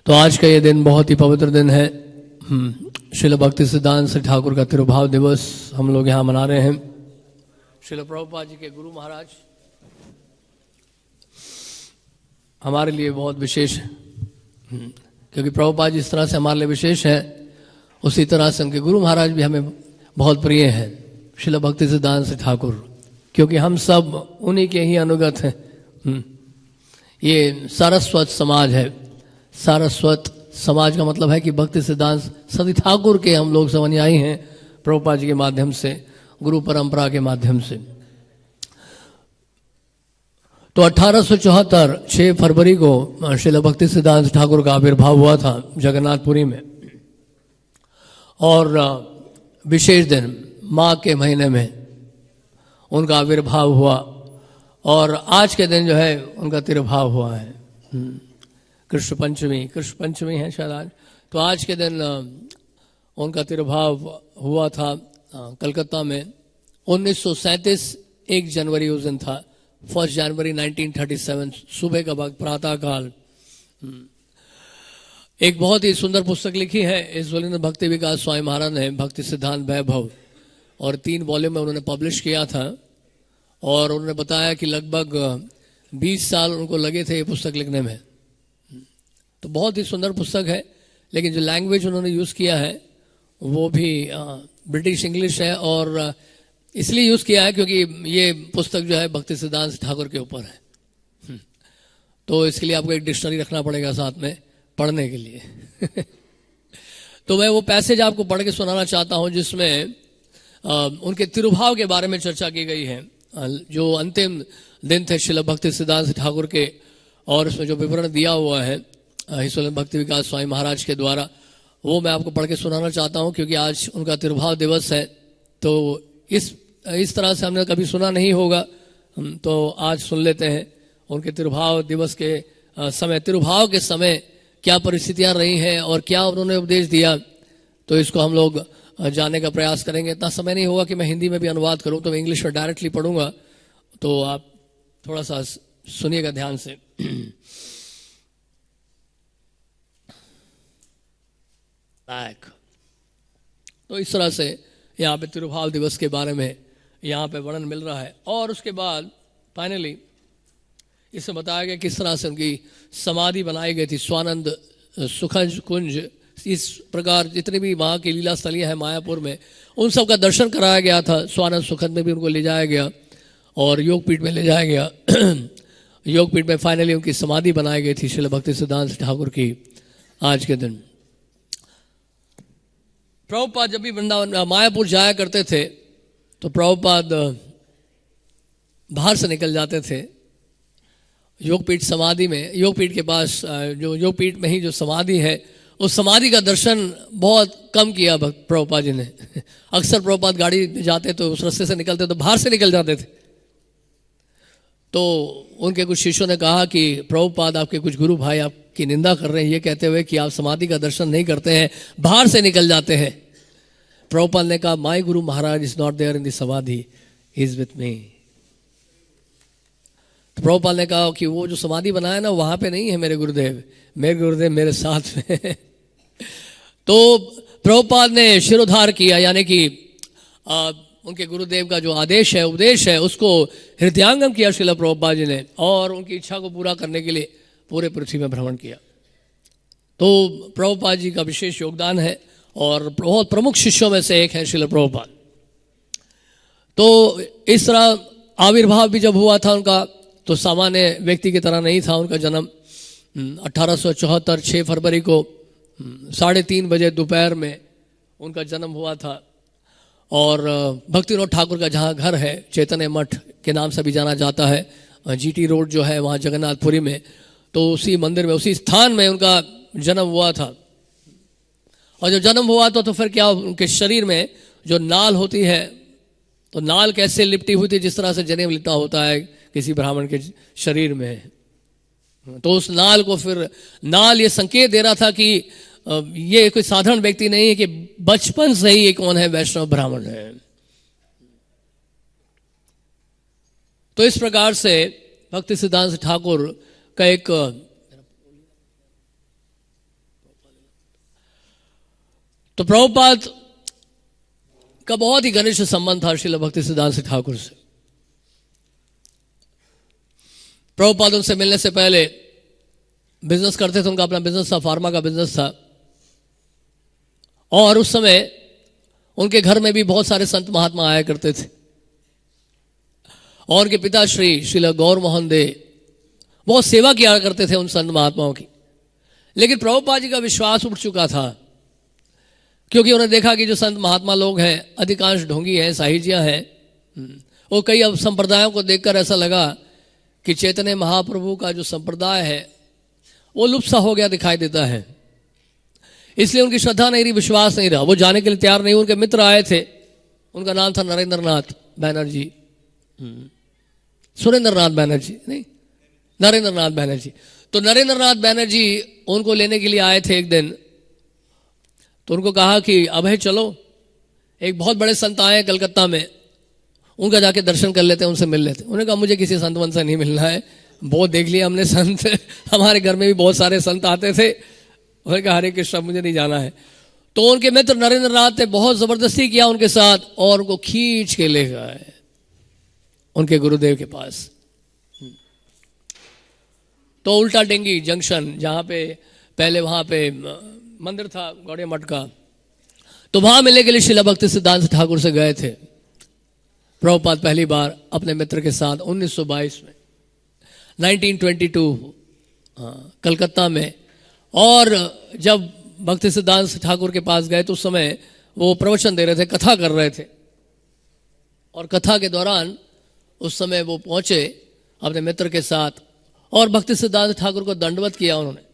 तो आज का ये दिन बहुत ही पवित्र दिन है। श्रील भक्ति सिद्धांत श्री ठाकुर का तिरुभाव दिवस हम लोग यहाँ मना रहे हैं। श्रील प्रभुपाद जी के गुरु महाराज हमारे लिए बहुत विशेष है, क्योंकि प्रभुपाद जी जिस तरह से हमारे लिए विशेष है उसी तरह से उनके गुरु महाराज भी हमें बहुत प्रिय हैं। श्रील भक्ति सिद्धांत श्री ठाकुर, क्योंकि हम सब उन्हीं के ही अनुगत हैं। ये सारस्वत समाज है। सारस्वत समाज का मतलब है कि भक्ति सिद्धांत सदी ठाकुर के हम लोग सब अनुयायी हैं, प्रभुपाद जी के माध्यम से, गुरु परंपरा के माध्यम से। तो 1874 6 फरवरी को श्रील भक्ति सिद्धांत ठाकुर का आविर्भाव हुआ था जगन्नाथपुरी में। और विशेष दिन माघ के महीने में उनका आविर्भाव हुआ और आज के दिन जो है उनका तिरुभाव हुआ है। कृष्ण पंचमी है शायद आज। तो आज के दिन उनका तिरुभाव हुआ था कलकत्ता में 1937 1 जनवरी उस दिन था। 1 जनवरी 1937 सुबह का वक्त प्रातः काल। एक बहुत ही सुंदर पुस्तक लिखी है इस वॉल्यूम भक्ति विकास स्वामी महाराज ने, भक्ति सिद्धांत वैभव, और 3 वॉल्यूम में उन्होंने पब्लिश किया था। और उन्होंने बताया कि लगभग 20 साल उनको लगे थे ये पुस्तक लिखने में। तो बहुत ही सुंदर पुस्तक है, लेकिन जो लैंग्वेज उन्होंने यूज़ किया है वो भी ब्रिटिश इंग्लिश है, और इसलिए यूज़ किया है क्योंकि ये पुस्तक जो है भक्ति सिद्धांत ठाकुर के ऊपर है। तो इसके लिए आपको एक डिक्शनरी रखना पड़ेगा साथ में पढ़ने के लिए। तो मैं वो पैसेज आपको पढ़ के सुनाना चाहता हूँ जिसमें उनके तिरुभाव के बारे में चर्चा की गई है, जो अंतिम दिन थे श्रील भक्ति सिद्धांत ठाकुर के, और उसमें जो विवरण दिया हुआ है हिस्सों भक्ति विकास स्वामी महाराज के द्वारा, वो मैं आपको पढ़ के सुनाना चाहता हूँ क्योंकि आज उनका तिरुभाव दिवस है। तो इस तरह से हमने कभी सुना नहीं होगा, तो आज सुन लेते हैं उनके तिरुभाव दिवस के समय, तिरुभाव के समय क्या परिस्थितियां रही हैं और क्या उन्होंने उपदेश दिया। तो इसको हम लोग जानने का प्रयास करेंगे। इतना समय नहीं होगा कि मैं हिंदी में भी अनुवाद करूं, तो मैं इंग्लिश में डायरेक्टली पढ़ूंगा, तो आप थोड़ा सा सुनिएगा ध्यान से। तो इस तरह से यहाँ पे तिरुभाव दिवस के बारे में यहाँ पे वर्णन मिल रहा है। और उसके बाद फाइनली इसमें बताया गया किस तरह से उनकी समाधि बनाई गई थी स्वानंद सुखज कुंज। इस प्रकार जितनी भी वहाँ की लीला स्थलियाँ हैं मायापुर में, उन सब का दर्शन कराया गया था। स्वानंद सुखद में भी उनको ले जाया गया और योगपीठ में ले जाया गया। योगपीठ में फाइनली उनकी समाधि बनाई गई थी श्रील भक्ति सिद्धांत ठाकुर की आज के दिन। प्रभुपाद जब भी वृंदावन मायापुर जाया करते थे तो प्रभुपाद बाहर से निकल जाते थे योगपीठ समाधि में। योगपीठ के पास जो योगपीठ में ही जो समाधि है, उस समाधि का दर्शन बहुत कम किया प्रभुपाद जी ने। अक्सर प्रभुपाद गाड़ी में जाते तो उस रास्ते से निकलते तो बाहर से निकल जाते थे। तो उनके कुछ शिष्यों ने कहा कि प्रभुपाद आपके कुछ गुरु भाई आपकी निंदा कर रहे हैं ये कहते हुए कि आप समाधि का दर्शन नहीं करते हैं, बाहर से निकल जाते हैं। प्रभुपाद ने कहा, my guru Maharaj is not there in the samadhi, he is with me. तो प्रभुपाद ने कहा कि वो जो समाधि बनाया ना वहां पे नहीं है मेरे गुरुदेव मेरे साथ में। तो प्रभुपाद ने शिरोधार किया, यानी कि उनके गुरुदेव का जो आदेश है, उपदेश है, उसको हृदयांगम किया श्रील प्रभुपाद जी ने, और उनकी इच्छा को पूरा करने के लिए पूरे पृथ्वी में भ्रमण किया। तो प्रभुपाद जी का विशेष योगदान है और बहुत प्रमुख शिष्यों में से एक है श्रील प्रभुपाद। तो इस तरह आविर्भाव भी जब हुआ था उनका, तो सामान्य व्यक्ति की तरह नहीं था। उनका जन्म 1874 6 फरवरी को 3:30 बजे दोपहर में उनका जन्म हुआ था। और भक्तिविनोद ठाकुर का जहाँ घर है, चैतन्य मठ के नाम से भी जाना जाता है, जीटी रोड जो है वहाँ जगन्नाथपुरी में, तो उसी मंदिर में, उसी स्थान में उनका जन्म हुआ था। और जब जन्म हुआ तो फिर क्या, उनके शरीर में जो नाल होती है, तो नाल कैसे लिपटी हुई थी, जिस तरह से जनेऊ लिपटा होता है किसी ब्राह्मण के शरीर में। तो उस नाल को फिर, नाल ये संकेत दे रहा था कि ये कोई साधारण व्यक्ति नहीं है, कि बचपन से ही ये कौन है, वैष्णव ब्राह्मण है। तो इस प्रकार से भक्ति सिद्धांत ठाकुर का एक तो प्रभुपाद का बहुत ही घनिष्ठ संबंध था श्रील भक्ति सिद्धांत ठाकुर से। प्रभुपाद उनसे मिलने से पहले बिजनेस करते थे, उनका अपना बिजनेस था, फार्मा का बिजनेस था, और उस समय उनके घर में भी बहुत सारे संत महात्मा आया करते थे, और उनके पिताश्री श्रील गौर मोहन दे बहुत सेवा किया करते थे उन संत महात्माओं की। लेकिन प्रभुपाद जी का विश्वास उठ चुका था, क्योंकि उन्होंने देखा कि जो संत महात्मा लोग हैं अधिकांश ढोंगी हैं, साहिजियां हैं, और कई अब संप्रदायों को देखकर ऐसा लगा कि चैतन्य महाप्रभु का जो संप्रदाय है वो लुप्त सा हो गया दिखाई देता है। इसलिए उनकी श्रद्धा नहीं रही, विश्वास नहीं रहा, वो जाने के लिए तैयार नहीं। उनके मित्र आए थे, उनका नाम था नरेंद्र नाथ बैनर्जी, सुरेंद्र नाथ बैनर्जी नहीं, नरेंद्र नाथ बैनर्जी। तो नरेंद्र नाथ बैनर्जी उनको लेने के लिए आए थे एक दिन। तो उनको कहा कि अब है चलो, एक बहुत बड़े संत आए हैं कलकत्ता में, उनका जाके दर्शन कर लेते हैं, उनसे मिल लेते हैं। उन्होंने कहा मुझे किसी संत वन से नहीं मिलना है, बहुत देख लिया हमने संत, हमारे घर में भी बहुत सारे संत आते थे। उन्होंने कहा हरे कृष्ण, मुझे नहीं जाना है। तो उनके मित्र नरेंद्र नाथ ने बहुत जबरदस्ती किया उनके साथ, और उनको खींच के ले गए उनके गुरुदेव के पास। तो उल्टा डेंगी जंक्शन, जहां पे पहले वहां पे मंदिर था गौड़िया मठ का, तो वहां मिलने के लिए श्रील भक्ति सिद्धांत ठाकुर से गए थे प्रभुपाद पहली बार अपने मित्र के साथ 1922 में, 1922 कलकत्ता में। और जब भक्ति सिद्धांत ठाकुर के पास गए तो उस समय वो प्रवचन दे रहे थे, कथा कर रहे थे, और कथा के दौरान उस समय वो पहुंचे अपने मित्र के साथ, और भक्ति सिद्धांत ठाकुर को दंडवत किया उन्होंने।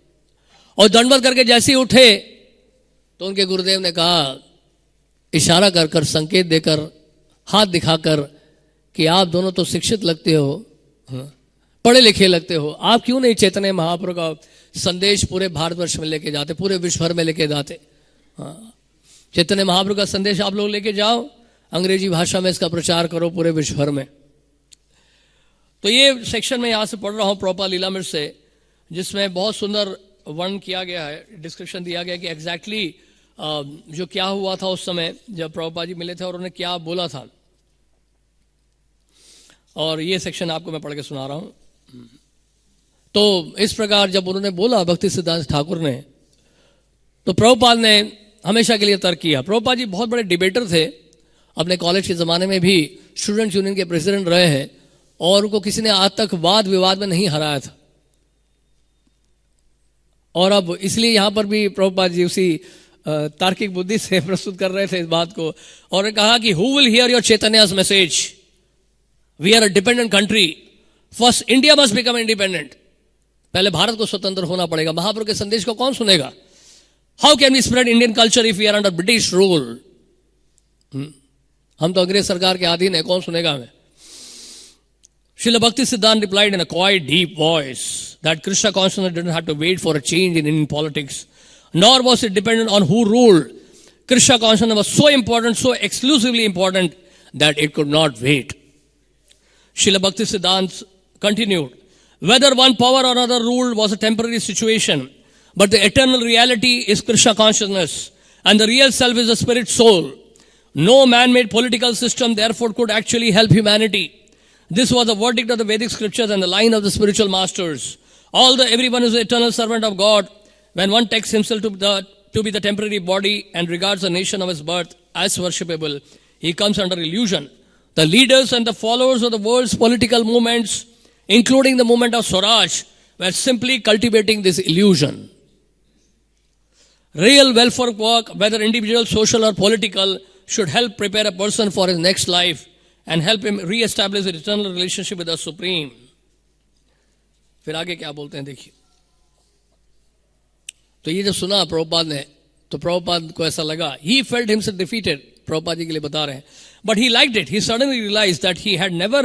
और दंडवत करके जैसे ही उठे तो उनके गुरुदेव ने कहा, इशारा कर कर, संकेत देकर, हाथ दिखाकर कि आप दोनों तो शिक्षित लगते हो, पढ़े लिखे लगते हो, आप क्यों नहीं चैतन्य महाप्रभु का संदेश पूरे भारतवर्ष में लेके जाते, पूरे विश्व भर में लेके जाते। चैतन्य महाप्रभु का संदेश आप लोग लेके जाओ, अंग्रेजी भाषा में इसका प्रचार करो पूरे विश्व भर में। तो ये सेक्शन में यहां से पढ़ रहा हूं प्रभुपाद लीलामृत से, जिसमें बहुत सुंदर वर्णन किया गया है, डिस्क्रिप्शन दिया गया कि एग्जैक्टली जो क्या हुआ था उस समय जब प्रभुपाद जी मिले थे और उन्होंने क्या बोला था। और ये सेक्शन आपको मैं पढ़ के सुना रहा हूं। तो इस प्रकार जब उन्होंने बोला भक्ति सिद्धांत ठाकुर ने, तो प्रभुपाद ने हमेशा के लिए तर्क किया। प्रभुपाद जी बहुत बड़े डिबेटर थे, अपने कॉलेज के ज़माने में भी स्टूडेंट यूनियन के प्रेसिडेंट रहे हैं, और उनको किसी ने आज तक वाद विवाद में नहीं हराया था। और अब इसलिए यहां पर भी प्रभुपाद जी उसी तार्किक बुद्धि से प्रस्तुत कर रहे थे इस बात को, और कहा कि who will hear your Chaitanya's message, we are a dependent country, first India must become independent, पहले भारत को स्वतंत्र होना पड़ेगा, महाप्रभु के संदेश को कौन सुनेगा। How can we spread Indian culture if we are under British rule, हम तो अंग्रेज सरकार के अधीन है, कौन सुनेगा हमें। Srila Bhakti Siddhanta replied in a quiet, deep voice that Krishna consciousness didn't have to wait for a change in Indian politics, nor was it dependent on who ruled. Krishna consciousness was so important, so exclusively important, that it could not wait. Srila Bhakti Siddhanta continued, whether one power or another ruled was a temporary situation, but the eternal reality is Krishna consciousness, and the real self is the spirit soul. No man-made political system therefore could actually help humanity. This was the verdict of the Vedic scriptures and the line of the spiritual masters. Although everyone is the eternal servant of God, when one takes himself to be the temporary body and regards the nation of his birth as worshipable, he comes under illusion. The leaders and the followers of the world's political movements, including the movement of Swaraj, were simply cultivating this illusion. Real welfare work, whether individual, social or political, should help prepare a person for his next life and help him re-establish an eternal relationship with the Supreme. फिर आगे क्या बोलते हैं देखिए। तो ये जब सुना प्रभुपाद ने, तो प्रभुपाद को ऐसा लगा, he felt himself defeated, Prabhupada ji के लिए बता रहे हैं, but he liked it. He suddenly realized that he had never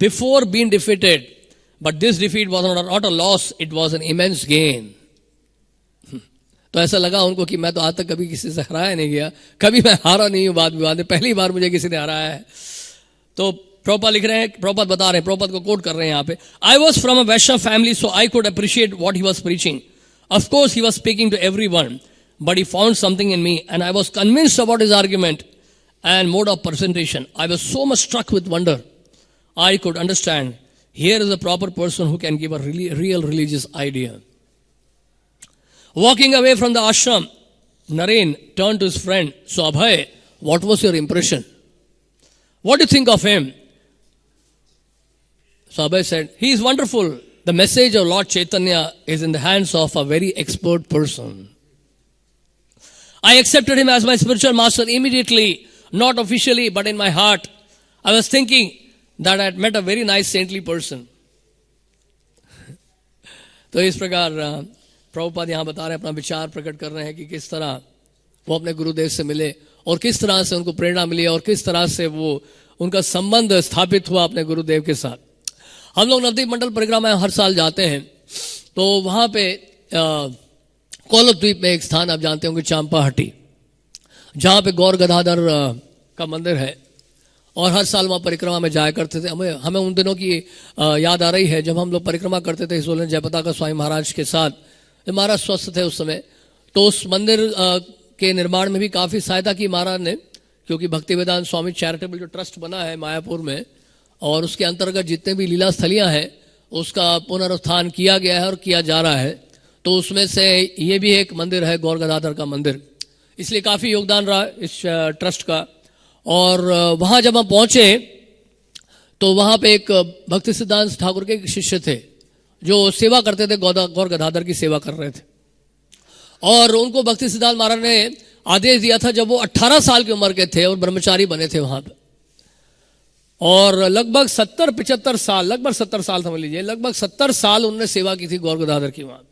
before been defeated, but this defeat was not a loss, it was an immense gain. तो ऐसा लगा उनको कि मैं तो आज तक कभी किसी से हराया नहीं गया, कभी मैं हारा नहीं हूं वाद विवाद में, पहली बार मुझे किसी ने हराया है। तो प्रभुपाद लिख रहे हैं, प्रभुपाद बता रहे हैं, प्रभुपाद को कोट कर रहे हैं यहाँ पे, I was from a Vaishnav family so I could appreciate what he was preaching. Of course he was speaking to everyone, but he found something in me, and I was convinced about his argument and mode of presentation. I was so much struck with wonder. I could understand. Here is a proper person who can give a real religious idea. Walking away from the ashram, Naren turned to his friend. So Abhay, what was your impression? What do you think of him? So Abhay said, he is wonderful. The message of Lord Chaitanya is in the hands of a very expert person. I accepted him as my spiritual master immediately, not officially, but in my heart. I was thinking that I had met a very nice saintly person. तो इस प्रकार प्रभुपाद यहाँ बता रहे हैं, अपना विचार प्रकट कर रहे हैं कि किस तरह वो अपने गुरुदेव से मिले और किस तरह से उनको प्रेरणा मिली और किस तरह से वो उनका संबंध स्थापित हुआ अपने गुरुदेव के साथ. हम लोग नवद्वीप मंडल परिक्रमा हर साल जाते हैं, तो वहाँ पे कोलत द्वीप में एक स्थान आप जानते होंगे, चांपाहटी, जहाँ पे गौर गदाधर का मंदिर है, और हर साल वहाँ परिक्रमा में जाया करते थे. हमें उन दिनों की याद आ रही है जब हम लोग परिक्रमा करते थे हिजोलन जयपताका स्वामी महाराज के साथ. महाराज स्वस्थ थे उस समय, तो उस मंदिर के निर्माण में भी काफ़ी सहायता की महाराज ने, क्योंकि भक्ति वेदांत स्वामी चैरिटेबल जो ट्रस्ट बना है मायापुर में, और उसके अंतर्गत जितने भी लीला स्थलियाँ हैं उसका पुनरुत्थान किया गया है और किया जा रहा है. तो उसमें से ये भी एक मंदिर है गौर गदाधर का मंदिर, इसलिए काफ़ी योगदान रहा इस ट्रस्ट का. और वहाँ जब हम पहुँचे तो वहाँ पे एक भक्ति सिद्धांत ठाकुर के शिष्य थे जो सेवा करते थे, गौर गदाधर की सेवा कर रहे थे. और उनको भक्ति सिद्धांत महाराज ने आदेश दिया था जब वो 18 साल की उम्र के थे और ब्रह्मचारी बने थे वहाँ पे, और लगभग 70-75 साल, लगभग 70 साल समझ लीजिए, लगभग 70 साल उन्होंने सेवा की थी गौर गदाधर की वहाँ,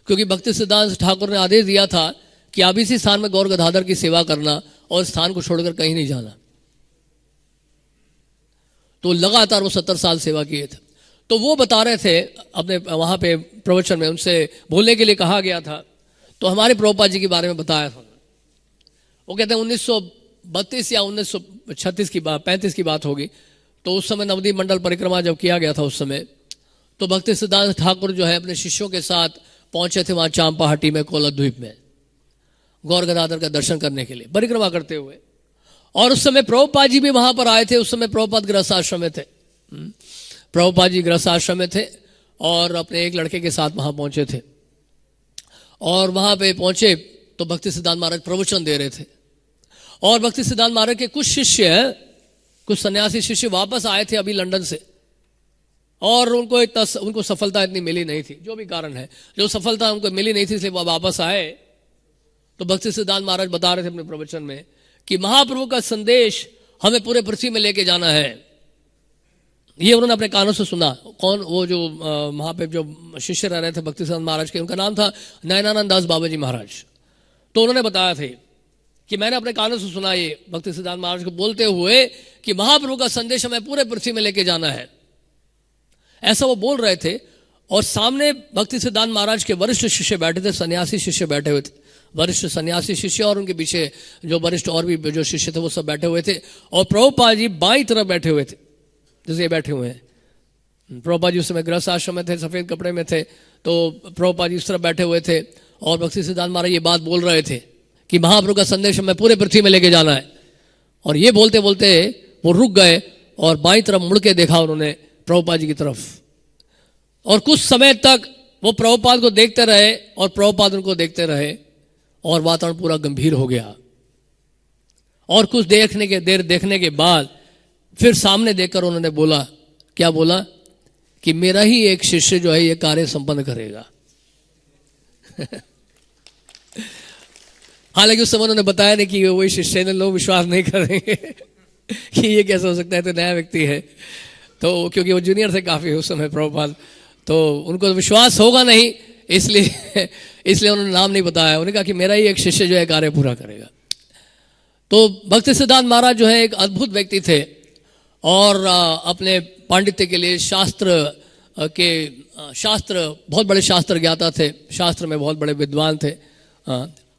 क्योंकि भक्ति सिद्धांत ठाकुर ने आदेश दिया था कि आप इसी स्थान में गौर गदाधर की सेवा करना और स्थान को छोड़कर कहीं नहीं जाना. तो लगातार वो 70 साल सेवा किए थे. तो वो बता रहे थे अपने वहाँ पे प्रवचन में, उनसे बोलने के लिए कहा गया था, तो हमारे प्रभुपाद जी के बारे में बताया था. वो कहते हैं 1932 या 1936 की बात, 35 की बात होगी, तो उस समय नवद्वीप मंडल परिक्रमा जब किया गया था उस समय, तो भक्ति सिद्धांत ठाकुर जो है अपने शिष्यों के साथ पहुंचे थे वहाँ चांपाहटी में, कोलत द्वीप में, गौर गदाधर का दर्शन करने के लिए परिक्रमा करते हुए. और उस समय प्रभुपाद जी भी वहां पर आए थे. उस समय प्रभुपाद गृहस्थ आश्रम में थे, प्रभुपाद जी गृहस्थ आश्रम में थे और अपने एक लड़के के साथ वहां पहुंचे थे. और वहां पे पहुंचे तो भक्ति सिद्धांत महाराज प्रवचन दे रहे थे, और भक्ति सिद्धांत महाराज के कुछ शिष्य, कुछ सन्यासी शिष्य वापस आए थे अभी लंदन से, और उनको सफलता इतनी मिली नहीं थी, जो भी कारण है, जो सफलता उनको मिली नहीं थी, इसलिए वो वापस आए. तो भक्ति सिद्धांत महाराज बता रहे थे अपने प्रवचन में कि महाप्रभु का संदेश हमें पूरे पृथ्वी में लेके जाना है. ये उन्होंने अपने कानों से सुना. कौन? वो जो वहां पे जो शिष्य रह रहे थे भक्ति सिद्धांत महाराज के, उनका नाम था नयनानंद दास बाबा जी महाराज. तो उन्होंने बताया थे कि मैंने अपने कानों से सुना ये भक्ति सिद्धांत महाराज को बोलते हुए कि महाप्रभु का संदेश हमें पूरे पृथ्वी में लेके जाना है. ऐसा वो बोल रहे थे, और सामने भक्ति सिद्धांत महाराज के वरिष्ठ शिष्य बैठे थे, सन्यासी शिष्य बैठे हुए थे, वरिष्ठ सन्यासी शिष्य, और उनके पीछे जो वरिष्ठ और भी जो शिष्य थे वो सब बैठे हुए थे. और प्रभुपाद जी बाईं तरफ बैठे हुए थे, जैसे ये बैठे हुए हैं. प्रभुपाद जी उस समय गृहस्थ आश्रम में थे, सफेद कपड़े में थे, तो प्रभुपाद जी उस तरफ बैठे हुए थे, और भक्ति सिद्धांत महाराज ये बात बोल रहे थे कि महाप्रभु का संदेश हमें पूरे पृथ्वी में लेके जाना है. और ये बोलते बोलते वो रुक गए और बाईं तरफ मुड़ के देखा उन्होंने प्रभुपाद जी की तरफ, और कुछ समय तक वो प्रभुपाद को देखते रहे और प्रभुपाद उनको देखते रहे, और वातावरण पूरा गंभीर हो गया. और कुछ देर देखने के बाद फिर सामने देखकर उन्होंने बोला, क्या बोला? कि मेरा ही एक शिष्य जो है ये कार्य संपन्न करेगा. हालांकि उस समय उन्होंने बताया नहीं कि वही शिष्य ने, लोग विश्वास नहीं करेंगे कि ये कैसे हो सकता है, तो नया व्यक्ति है. तो क्योंकि वो जूनियर थे काफी उस समय प्रभुपाद, तो उनको विश्वास होगा नहीं, इसलिए उन्होंने नाम नहीं बताया. उन्होंने कहा कि मेरा ही एक शिष्य जो है कार्य पूरा करेगा. तो भक्ति सिद्धांत महाराज जो है एक अद्भुत व्यक्ति थे, और अपने पांडित्य के लिए शास्त्र बहुत बड़े शास्त्र ज्ञाता थे, शास्त्र में बहुत बड़े विद्वान थे.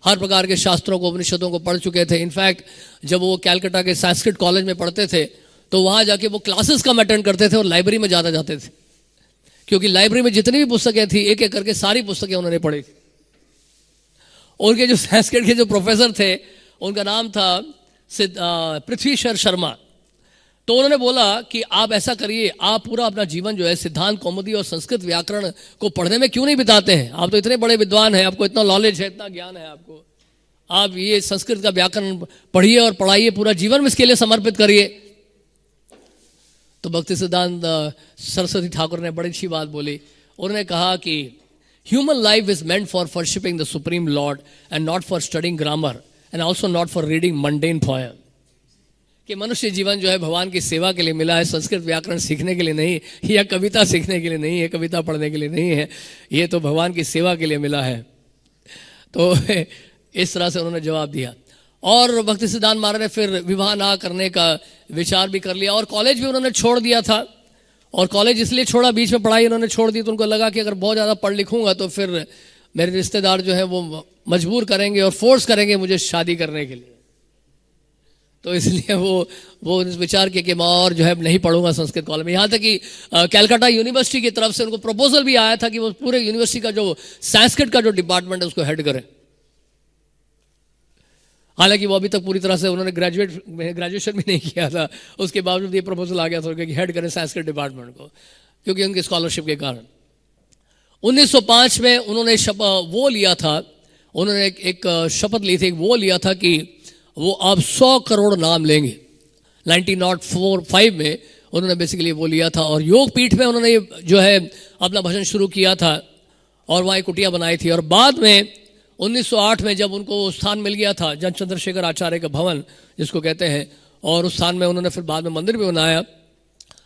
हर प्रकार के शास्त्रों को, उपनिषदों को पढ़ चुके थे. इनफैक्ट जब वो कैलकाटा के संस्कृत कॉलेज में पढ़ते थे तो वहाँ जाके वो क्लासेस कम अटेंड करते थे और लाइब्रेरी में ज़्यादा जाते थे, क्योंकि लाइब्रेरी में जितनी भी पुस्तकें थी एक एक करके सारी पुस्तकें उन्होंने पढ़ी थी. उनके जो संस्कृत के जो प्रोफेसर थे उनका नाम था पृथ्वीशर शर्मा। तो उन्होंने बोला कि आप ऐसा करिए, आप पूरा अपना जीवन जो है सिद्धांत कौमुदी और संस्कृत व्याकरण को पढ़ने में क्यों नहीं बिताते हैं? आप तो इतने बड़े विद्वान हैं, आपको इतना नॉलेज है, इतना ज्ञान है आपको, आप ये संस्कृत का व्याकरण पढ़िए और पढ़ाइए, पूरा जीवन में इसके लिए समर्पित करिए। तो भक्ति सिद्धांत सरस्वती ठाकुर ने बड़ी अच्छी बात बोली। उन्होंने कहा कि human life is meant for worshipping the supreme Lord and not for studying grammar and also not for reading mundane poem. कि मनुष्य जीवन जो है भगवान की सेवा के लिए मिला है, संस्कृत व्याकरण सीखने के लिए नहीं, या कविता सीखने के लिए नहीं है, कविता पढ़ने के लिए नहीं है, ये तो भगवान की सेवा के लिए मिला है। तो इस तरह से उन्होंने जवाब दिया। और भक्ति सिद्धांत महाराज ने फिर विवाह ना करने का विचार भी कर लिया और कॉलेज भी उन्होंने छोड़ दिया था। और कॉलेज इसलिए छोड़ा, बीच में पढ़ाई उन्होंने छोड़ दी, तो उनको लगा कि अगर बहुत ज़्यादा पढ़ लिखूंगा तो फिर मेरे रिश्तेदार जो है वो मजबूर करेंगे और फोर्स करेंगे मुझे शादी करने के लिए। तो इसलिए वो विचार किया कि मैं और जो है नहीं पढ़ूंगा संस्कृत कॉलेज में। यहाँ तक कि कैलकाटा यूनिवर्सिटी की तरफ से उनको प्रपोजल भी आया था कि वो पूरे यूनिवर्सिटी का जो संस्कृत का जो डिपार्टमेंट है उसको हेड करें। हालांकि वो अभी तक पूरी तरह से उन्होंने ग्रेजुएशन भी नहीं किया था, उसके बावजूद ये प्रपोजल आ गया था कि हेड करें संस्कृत डिपार्टमेंट को, क्योंकि उनकी स्कॉलरशिप के कारण। 1905 में उन्होंने वो लिया था, उन्होंने एक शपथ ली थी, वो लिया था कि वो अब 100 करोड़ नाम लेंगे। 1905 में उन्होंने बेसिकली वो लिया था। और योग पीठ में उन्होंने जो है अपना भजन शुरू किया था और वहाँ एक कुटिया बनाई थी। और बाद में 1908 में जब उनको स्थान मिल गया था, जन चंद्रशेखर आचार्य का भवन जिसको कहते हैं, और उस स्थान में उन्होंने फिर बाद में मंदिर भी बनाया,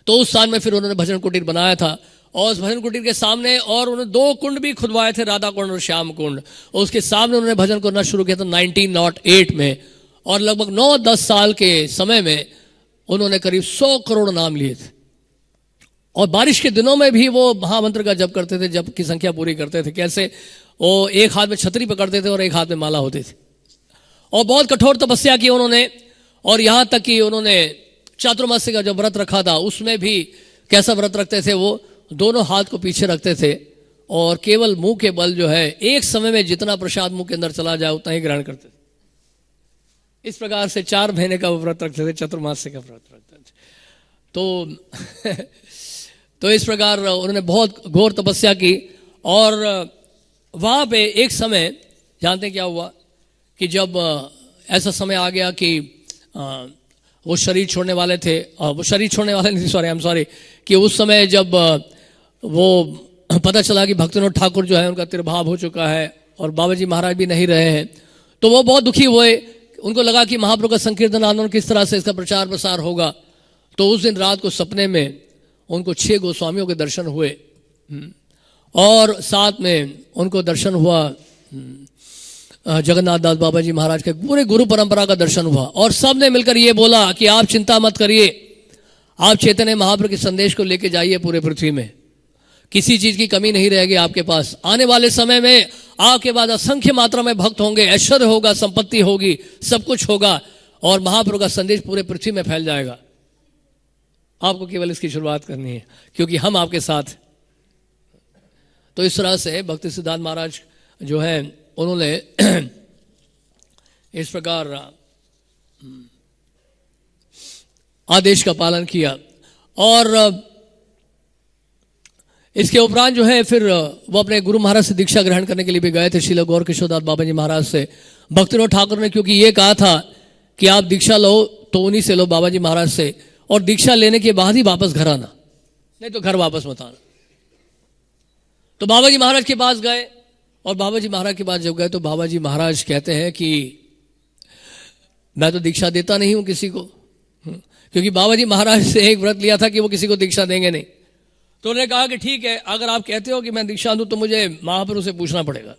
तो उस स्थान में फिर उन्होंने भजन कुटीर बनाया था। और उस भजन कुटीर के सामने और उन्होंने 2 कुंड भी खुदवाए थे, राधा कुंड और श्याम कुंड। और उसके सामने उन्होंने भजन करना शुरू किया था 1908 में। और लगभग 9-10 साल के समय में उन्होंने करीब 100 करोड़ नाम लिए थे। और बारिश के दिनों में भी वो महामंत्र का जप करते थे, जप की संख्या पूरी करते थे। कैसे? वो एक हाथ में छतरी पकड़ते थे और एक हाथ में माला होती थी। और बहुत कठोर तपस्या की उन्होंने। और यहाँ तक कि उन्होंने चातुर्मास्य का जो व्रत रखा था उसमें भी कैसा व्रत रखते थे, वो दोनों हाथ को पीछे रखते थे और केवल मुंह के बल जो है एक समय में जितना प्रसाद मुंह के अंदर चला जाए उतना ही ग्रहण करते थे। इस प्रकार से 4 महीने का व्रत रखते थे, चतुर्मास्य का व्रत रखते थे। तो इस प्रकार उन्होंने बहुत घोर तपस्या की। और वहाँ पे एक समय जानते हैं क्या हुआ कि जब ऐसा समय आ गया कि वो शरीर छोड़ने वाले थे, वो शरीर छोड़ने वाले नहीं, सॉरी, कि उस समय जब वो पता चला कि भक्तिविनोद ठाकुर जो है उनका तिरभाव हो चुका है और बाबा जी महाराज भी नहीं रहे हैं, तो वो बहुत दुखी हुए। उनको लगा कि महाप्रभु का संकीर्तन आंदोलन किस तरह से इसका प्रचार प्रसार होगा। तो उस दिन रात को सपने में उनको 6 गोस्वामियों के दर्शन हुए और साथ में उनको दर्शन हुआ जगन्नाथ दास बाबा जी महाराज के, पूरे गुरु परंपरा का दर्शन हुआ। और सब ने मिलकर ये बोला कि आप चिंता मत करिए, आप चैतन्य महाप्रभु के संदेश को लेके जाइए पूरे पृथ्वी में, किसी चीज की कमी नहीं रहेगी आपके पास। आने वाले समय में आपके बाद असंख्य मात्रा में भक्त होंगे, ऐश्वर्य होगा, संपत्ति होगी, सब कुछ होगा और महाप्रभु का संदेश पूरे पृथ्वी में फैल जाएगा। आपको केवल इसकी शुरुआत करनी है क्योंकि हम आपके साथ। तो इस तरह से भक्ति सिद्धांत महाराज जो है उन्होंने इस प्रकार आदेश का पालन किया। और इसके उपरांत जो है फिर वो अपने गुरु महाराज से दीक्षा ग्रहण करने के लिए भी गए थे, श्रील गौर किशोरदास बाबा जी महाराज से। भक्तिविनोद ठाकुर ने क्योंकि ये कहा था कि आप दीक्षा लो तो उन्हीं से लो, बाबा जी महाराज से, और दीक्षा लेने के बाद ही वापस घर आना, नहीं तो घर वापस मत आना। तो बाबा जी महाराज के पास गए और बाबा जी महाराज के पास जब गए तो बाबा जी महाराज कहते हैं कि मैं तो दीक्षा देता नहीं हूं किसी को, क्योंकि बाबा जी महाराज से एक व्रत लिया था कि वो किसी को दीक्षा देंगे नहीं। तो उन्होंने कहा कि ठीक है, अगर आप कहते हो कि मैं दीक्षा दूं तो मुझे महाप्रभु से पूछना पड़ेगा।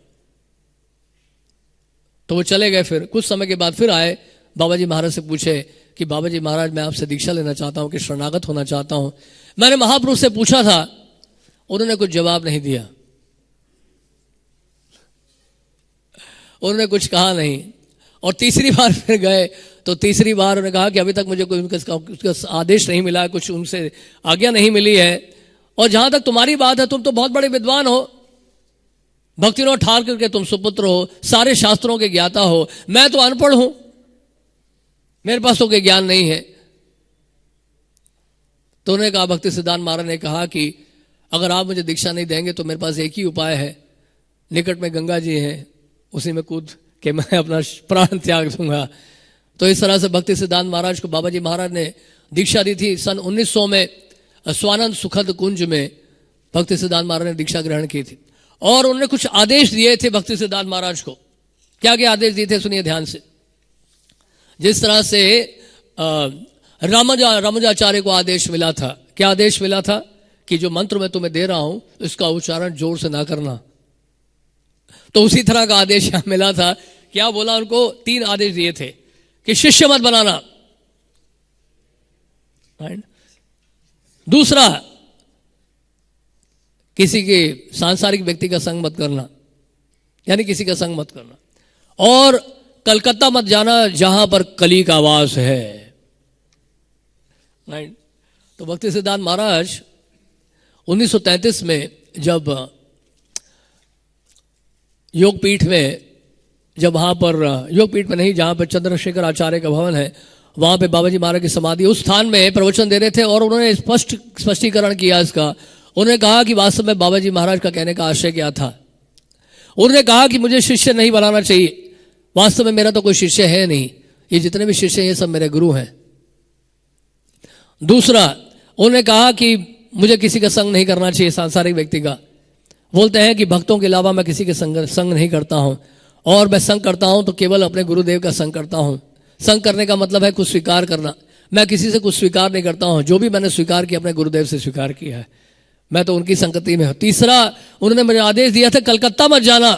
तो वो चले गए। फिर कुछ समय के बाद फिर आए, बाबा जी महाराज से पूछे कि बाबा जी महाराज मैं आपसे दीक्षा लेना चाहता हूं कि शरणागत होना चाहता हूं। मैंने महाप्रभु से पूछा था, उन्होंने कुछ जवाब नहीं दिया, उन्होंने कुछ कहा नहीं। और तीसरी बार फिर गए तो तीसरी बार उन्होंने कहा कि अभी तक मुझे कोई उनका आदेश नहीं मिला, कुछ उनसे आज्ञा नहीं मिली है। और जहां तक तुम्हारी बात है, तुम तो बहुत बड़े विद्वान हो, भक्तिनोद ठाकुर के तुम सुपुत्र हो, सारे शास्त्रों के ज्ञाता हो, मैं तो अनपढ़ हूं, मेरे पास तो कोई ज्ञान नहीं है। तो उन्होंने कहा, भक्ति सिद्धांत महाराज ने कहा कि अगर आप मुझे दीक्षा नहीं देंगे तो मेरे पास एक ही उपाय है, निकट में गंगा जी हैं, उसी में कूद के मैं अपना प्राण त्याग दूंगा। तो इस तरह से भक्ति सिद्धांत महाराज को बाबा जी महाराज ने दीक्षा दी थी। सन 1900 में स्वानंद सुखद कुंज में भक्ति सिद्धांत महाराज ने दीक्षा ग्रहण की थी और उन्होंने कुछ आदेश दिए थे भक्ति सिद्धांत महाराज को। क्या क्या आदेश दिए थे सुनिए ध्यान से। जिस तरह से रामानुजाचार्य को आदेश मिला था, क्या आदेश मिला था कि जो मंत्र मैं तुम्हें दे रहा हूं इसका उच्चारण जोर से ना करना, तो उसी तरह का आदेश यहां मिला था। क्या बोला उनको? 3 आदेश दिए थे कि शिष्य मत बनाना, दूसरा किसी के सांसारिक व्यक्ति का संग मत करना, यानी किसी का संग मत करना, और कलकत्ता मत जाना जहां पर कली का वास है। राइट। तो भक्ति सिद्धांत महाराज 1933 में जब योगपीठ में, जब वहां पर योगपीठ में नहीं, जहां पर चंद्रशेखर आचार्य का भवन है, वहां पे बाबा जी महाराज की समाधि, उस स्थान में प्रवचन दे रहे थे और उन्होंने स्पष्टीकरण किया इसका। उन्होंने कहा कि वास्तव में बाबा जी महाराज का कहने का आशय क्या था। उन्होंने कहा कि मुझे शिष्य नहीं बनाना चाहिए, वास्तव में मेरा तो कोई शिष्य है नहीं, ये जितने भी शिष्य हैं ये सब मेरे गुरु हैं। दूसरा, उन्होंने कहा कि मुझे किसी का संग नहीं करना चाहिए, सांसारिक व्यक्ति का। बोलते हैं कि भक्तों के अलावा मैं किसी के संग नहीं करता हूं, और मैं संग करता हूं तो केवल अपने गुरुदेव का संग करता हूं। संग करने का मतलब है कुछ स्वीकार करना। मैं किसी से कुछ स्वीकार नहीं करता हूं, जो भी मैंने स्वीकार किया अपने गुरुदेव से स्वीकार किया है, मैं तो उनकी संगति में हूं। तीसरा, उन्होंने मुझे आदेश दिया था कलकत्ता मत जाना,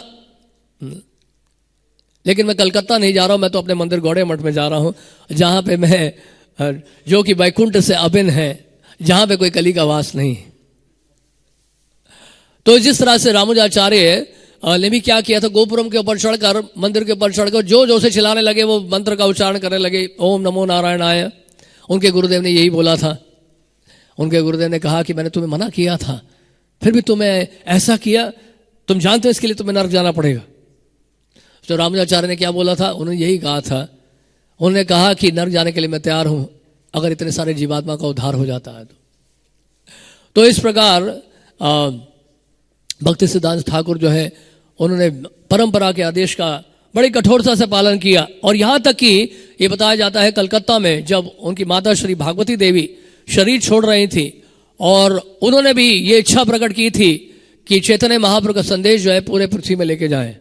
लेकिन मैं कलकत्ता नहीं जा रहा हूं, मैं तो अपने मंदिर गौड़े मठ में जा रहा हूं, जहां पे मैं, जो कि वैकुंठ से अभिन्न है, जहां पे कोई कली का वास नहीं। तो जिस तरह से रामानुजाचार्य ने भी क्या किया था, गोपुरम के ऊपर चढ़कर, मंदिर के ऊपर चढ़कर जो से चिल्लाने लगे, वो मंत्र का उच्चारण करने लगे, ओम नमो नारायणाय। उनके गुरुदेव ने यही बोला था। उनके गुरुदेव ने कहा कि मैंने तुम्हें मना किया था, फिर भी तुम्हें ऐसा किया, तुम जानते हो इसके लिए तुम्हें नरक जाना पड़ेगा। तो रामानुजाचार्य ने क्या बोला था? उन्होंने यही कहा था, उन्होंने कहा कि नरक जाने के लिए मैं तैयार हूं, अगर इतने सारे जीवात्मा का उद्धार हो जाता है तो इस प्रकार भक्ति सिद्धांत ठाकुर जो है, उन्होंने परंपरा के आदेश का बड़ी कठोरता से पालन किया। और यहां तक कि ये बताया जाता है कलकत्ता में जब उनकी माता श्री भागवती देवी शरीर छोड़ रही थी, और उन्होंने भी ये इच्छा प्रकट की थी कि चैतन्य महाप्रभु का संदेश जो है पूरे पृथ्वी में लेके जाएं।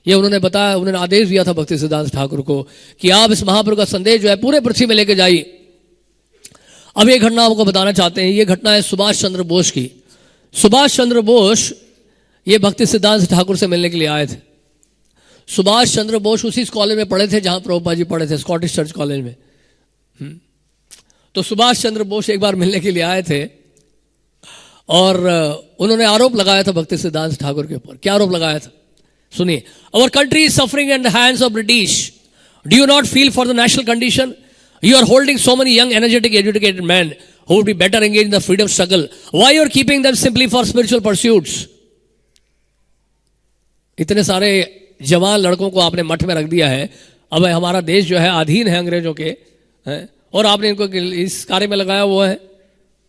ये उन्होंने बताया, उन्होंने आदेश दिया था भक्ति सिद्धांत ठाकुर को कि आप इस महाप्रभु का संदेश जो है पूरे पृथ्वी में लेके जाइए। अब ये घटना आपको बताना चाहते हैं। ये घटना है सुभाष चंद्र बोस की। सुभाष चंद्र बोस ये भक्ति सिद्धांत ठाकुर से मिलने के लिए आए थे। सुभाष चंद्र बोस उसी कॉलेज में पढ़े थे जहां प्रभुपाद जी पढ़े थे, स्कॉटिश चर्च कॉलेज में। तो सुभाष चंद्र बोस एक बार मिलने के लिए आए थे और उन्होंने आरोप लगाया था भक्ति सिद्धांत ठाकुर के ऊपर। क्या आरोप लगाया था? सुनिए। Our country is suffering in the hands of British. Do you not feel for the national condition? You are holding so many young, energetic, educated men who would be better engaged in the freedom struggle. Why you are keeping them simply for spiritual pursuits? इतने सारे जवान लड़कों को आपने मठ में रख दिया है। अब हमारा देश जो है अधीन है अंग्रेजों के, है? और आपने इनको इस कार्य में लगाया हुआ है।